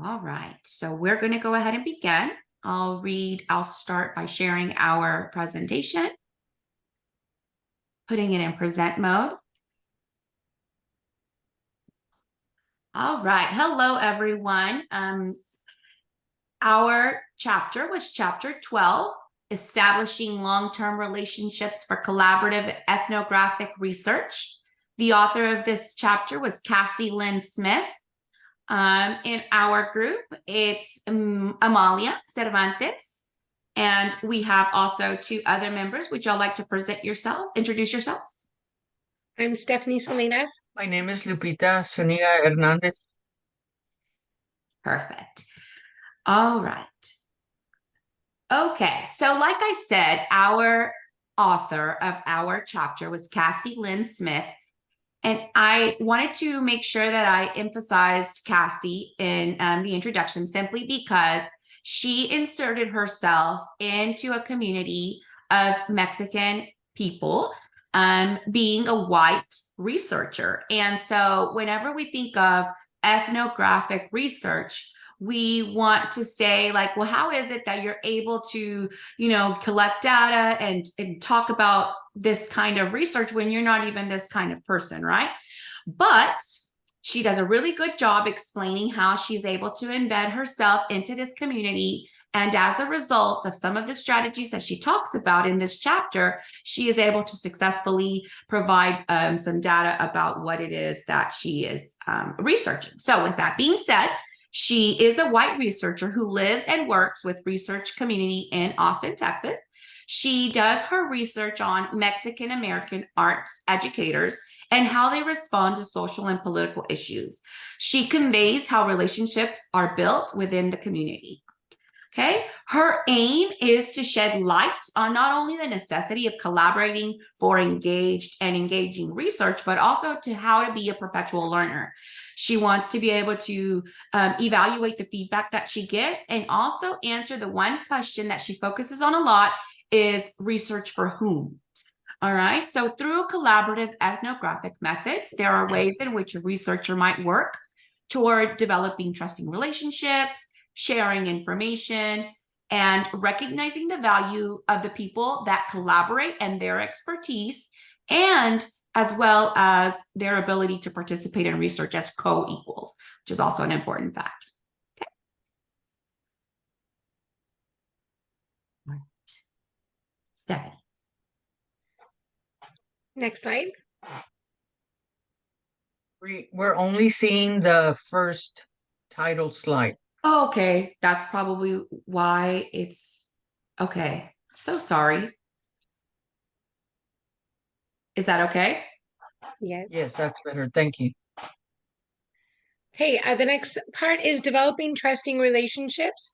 All right, so we're going to go ahead and begin. I'll start by sharing our presentation, putting it in present mode. All right, hello everyone. Our chapter was chapter 12, Establishing Long-Term Relationships for Collaborative Ethnographic Research. The author of this chapter was Cassie Lynn Smith. In our group, it's Amalia Cervantes, and we have also two other members. Would y'all like to introduce yourselves? I'm Stephanie Salinas. My name is Lupita Zuniga Hernandez. Perfect. All right. Okay, so like I said, our author of our chapter was Cassie Lynn Smith. And I wanted to make sure that I emphasized Cassie in the introduction simply because she inserted herself into a community of Mexican people, being a white researcher. And so whenever we think of ethnographic research, we want to say like, well, how is it that you're able to, collect data and talk about this kind of research when you're not even this kind of person, right? But she does a really good job explaining how she's able to embed herself into this community. And as a result of some of the strategies that she talks about in this chapter, she is able to successfully provide some data about what it is that she is researching. So with that being said, she is a white researcher who lives and works with research community in Austin, Texas. She does her research on Mexican American arts educators and how they respond to social and political issues. She conveys how relationships are built within the community. Okay, her aim is to shed light on not only the necessity of collaborating for engaged and engaging research, but also to how to be a perpetual learner. She wants to be able to evaluate the feedback that she gets and also answer the one question that she focuses on a lot is research for whom? All right, so through collaborative ethnographic methods, there are ways in which a researcher might work toward developing trusting relationships, sharing information, and recognizing the value of the people that collaborate and their expertise, and as well as their ability to participate in research as co-equals, which is also an important fact. Okay. All right. Stephanie. Next slide. We're only seeing the first title slide. Oh, okay, that's probably why it's okay. So sorry. Is that okay? Yes. Yes, that's better. Thank you. Hey, the next part is developing trusting relationships.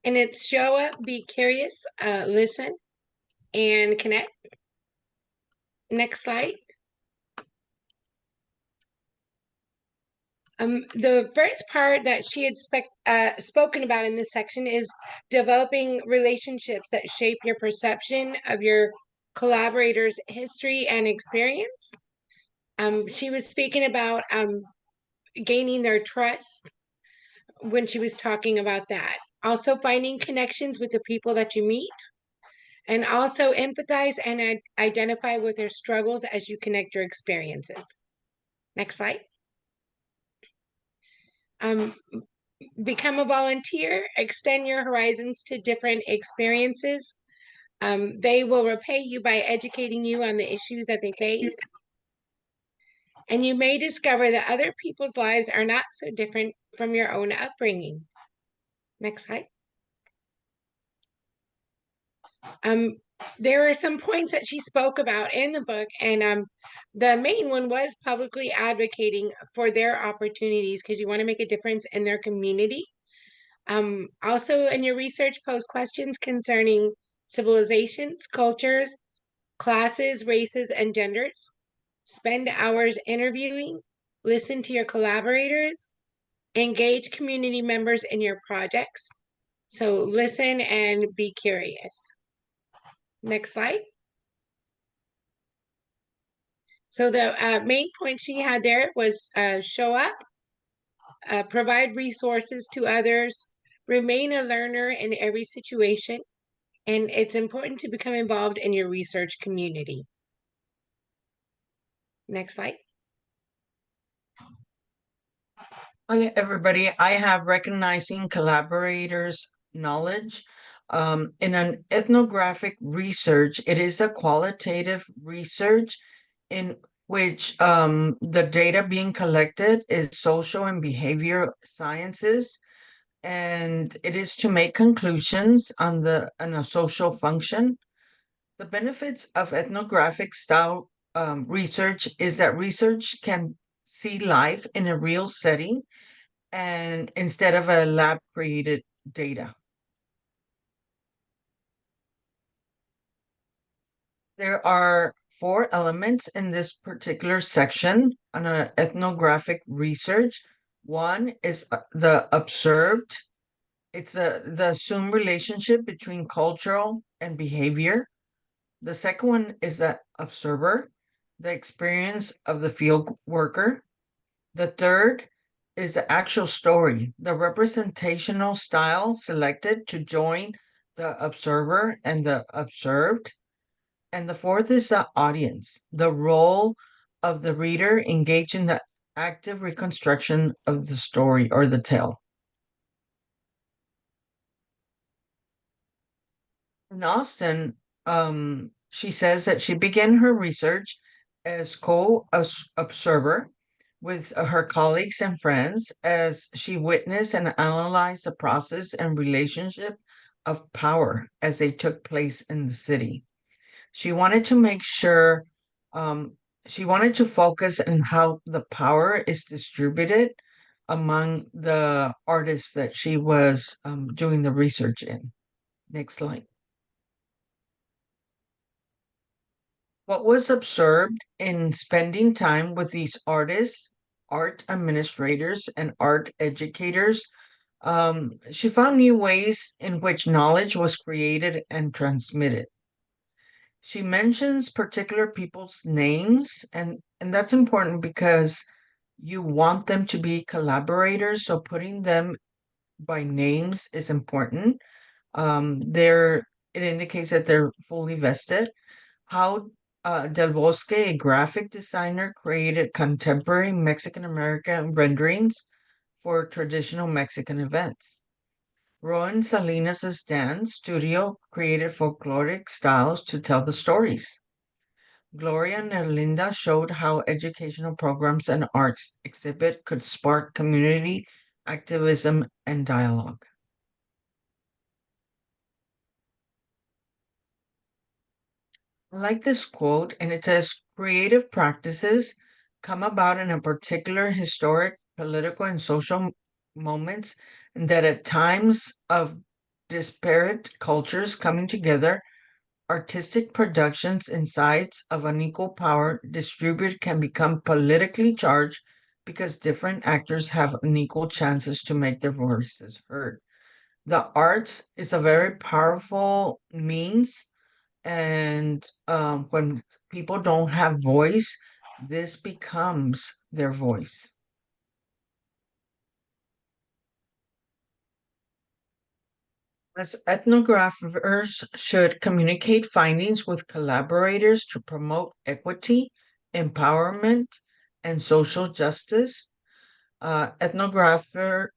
And it's show up, be curious, listen, and connect. Next slide. The first part that she had spoken about in this section is developing relationships that shape your perception of your collaborators' history and experience. She was speaking about gaining their trust when she was talking about that. Also finding connections with the people that you meet, and also empathize and identify with their struggles as you connect your experiences. Next slide. Become a volunteer, extend your horizons to different experiences. They will repay you by educating you on the issues that they face. And you may discover that other people's lives are not so different from your own upbringing. Next slide. There are some points that she spoke about in the book, and the main one was publicly advocating for their opportunities because you want to make a difference in their community. Also, in your research, pose questions concerning civilizations, cultures, classes, races, and genders. Spend hours interviewing, listen to your collaborators, engage community members in your projects. So listen and be curious. Next slide. So the main point she had there was show up, provide resources to others, remain a learner in every situation, and it's important to become involved in your research community. Next slide. Hi, everybody. I have recognizing collaborators' knowledge. In an ethnographic research, it is a qualitative research in which the data being collected is social and behavior sciences, and it is to make conclusions on a social function. The benefits of ethnographic style research is that research can see life in a real setting and instead of a lab created data. There are 4 elements in this particular section on ethnographic research. One is the observed. It's the assumed relationship between cultural and behavior. The second one is the observer, the experience of the field worker. The third is the actual story, the representational style selected to join the observer and the observed. And the fourth is the audience, the role of the reader engaged in the active reconstruction of the story or the tale. In Austin, she says that she began her research as co-observer with her colleagues and friends as she witnessed and analyzed the process and relationship of power as they took place in the city. She wanted to make sure, she wanted to focus on how the power is distributed among the artists that she was doing the research in. Next slide. What was observed in spending time with these artists, art administrators, and art educators, she found new ways in which knowledge was created and transmitted. She mentions particular people's names, and that's important because you want them to be collaborators, so putting them by names is important. They're it indicates that they're fully vested. How Del Bosque, a graphic designer, created contemporary Mexican American renderings for traditional Mexican events. Rowan Salinas' dance studio created folkloric styles to tell the stories. Gloria Nerlinda showed how educational programs and arts exhibit could spark community activism and dialogue. I like this quote, and it says creative practices come about in a particular historic, political, and social moments, and that at times of disparate cultures coming together, artistic productions in sites of unequal power distributed can become politically charged because different actors have unequal chances to make their voices heard. The arts is a very powerful means, and when people don't have voice, this becomes their voice. As ethnographers should communicate findings with collaborators to promote equity, empowerment, and social justice. Ethnographers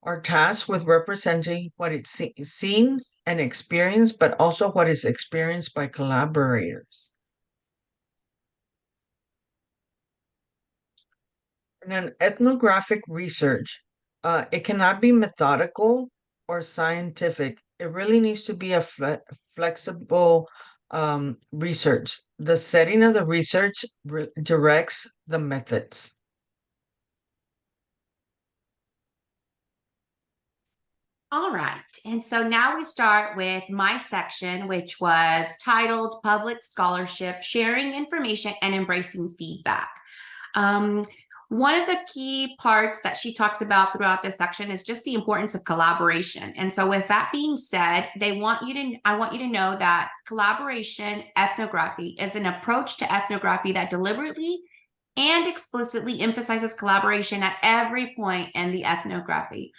are tasked with representing what is seen and experienced, but also what is experienced by collaborators. In an ethnographic research, it cannot be methodical or scientific. It really needs to be a flexible research. The setting of the research directs the methods. All right. And so now we start with my section, which was titled Public Scholarship, Sharing Information and Embracing Feedback. One of the key parts that she talks about throughout this section is just the importance of collaboration. And so with that being said, I want you to know that collaboration ethnography is an approach to ethnography that deliberately and explicitly emphasizes collaboration at every point in the ethnography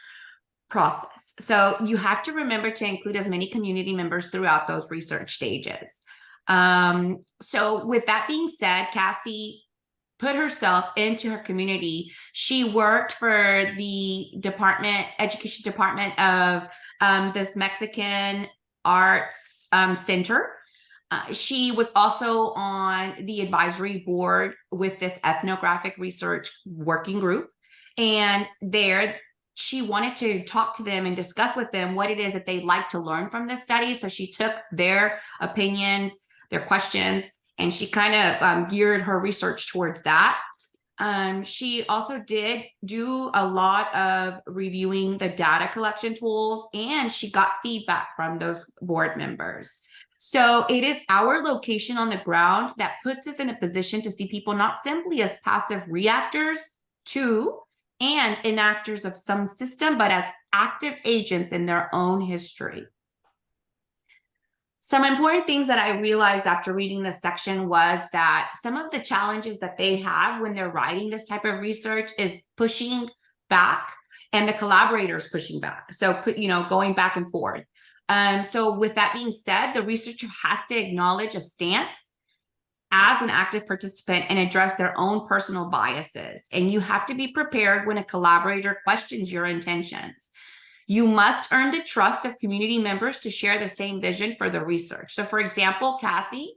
process. So you have to remember to include as many community members throughout those research stages. So with that being said, Cassie put herself into her community. She worked for the education department of this Mexican arts center. She was also on the advisory board with this ethnographic research working group. And there she wanted to talk to them and discuss with them what it is that they'd like to learn from this study. So she took their opinions, their questions, and she kind of geared her research towards that. She also did do a lot of reviewing the data collection tools, and she got feedback from those board members. So it is our location on the ground that puts us in a position to see people not simply as passive reactors to and enactors of some system, but as active agents in their own history. Some important things that I realized after reading this section was that some of the challenges that they have when they're writing this type of research is pushing back and the collaborators pushing back. So, going back and forth. So with that being said, the researcher has to acknowledge a stance as an active participant and address their own personal biases. And you have to be prepared when a collaborator questions your intentions. You must earn the trust of community members to share the same vision for the research. So for example, Cassie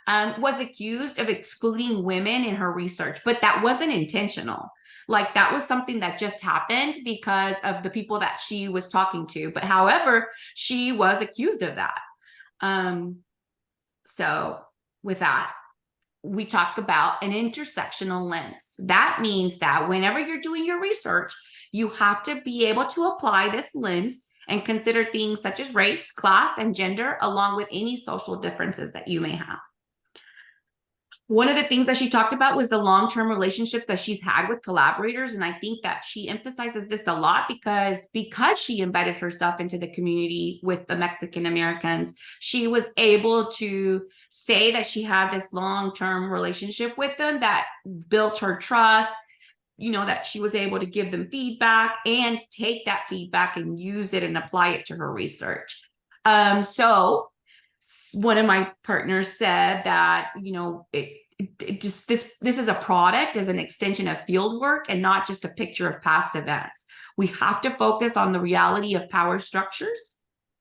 was accused of excluding women in her research, but that wasn't intentional. Like that was something that just happened because of the people that she was talking to. But however, she was accused of that. So with that, we talk about an intersectional lens. That means that whenever you're doing your research, you have to be able to apply this lens and consider things such as race, class, and gender, along with any social differences that you may have. One of the things that she talked about was the long-term relationships that she's had with collaborators. And I think that she emphasizes this a lot because she embedded herself into the community with the Mexican Americans, she was able to say that she had this long-term relationship with them that built her trust, that she was able to give them feedback and take that feedback and use it and apply it to her research. So one of my partners said that, it just this is a product as an extension of field work and not just a picture of past events. We have to focus on the reality of power structures,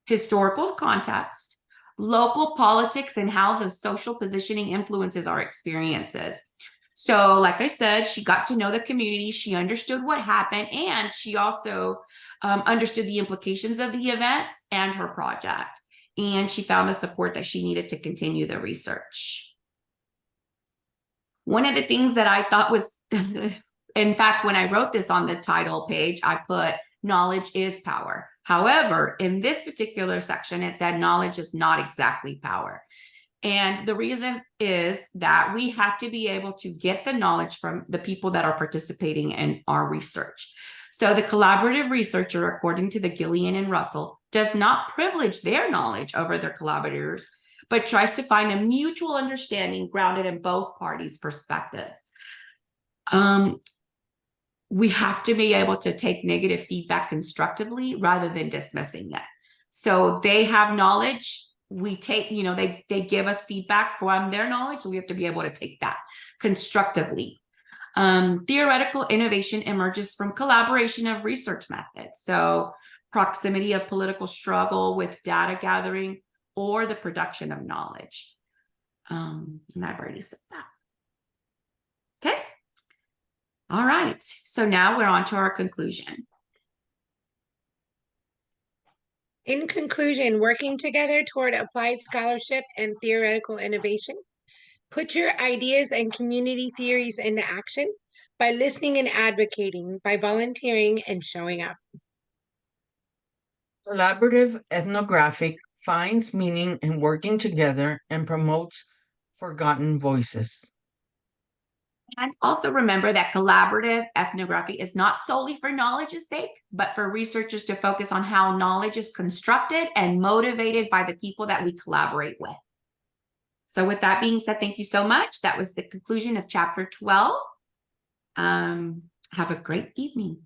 historical context, local politics, and how the social positioning influences our experiences. So like I said, she got to know the community, she understood what happened, and she also understood the implications of the events and her project. And she found the support that she needed to continue the research. One of the things that I thought was, in fact, when I wrote this on the title page, I put knowledge is power. However, in this particular section, it said knowledge is not exactly power. And the reason is that we have to be able to get the knowledge from the people that are participating in our research. So the collaborative researcher, according to the Gillian and Russell, does not privilege their knowledge over their collaborators, but tries to find a mutual understanding grounded in both parties' perspectives. We have to be able to take negative feedback constructively rather than dismissing it. So they have knowledge. We take, they give us feedback from their knowledge. So we have to be able to take that constructively. Theoretical innovation emerges from collaboration of research methods. So proximity of political struggle with data gathering or the production of knowledge. And I've already said that. Okay. All right. So now we're on to our conclusion. In conclusion, working together toward applied scholarship and theoretical innovation. Put your ideas and community theories into action by listening and advocating, by volunteering and showing up. Collaborative ethnographic finds meaning in working together and promotes forgotten voices. And also remember that collaborative ethnography is not solely for knowledge's sake, but for researchers to focus on how knowledge is constructed and motivated by the people that we collaborate with. So with that being said, thank you so much. That was the conclusion of chapter 12. Have a great evening.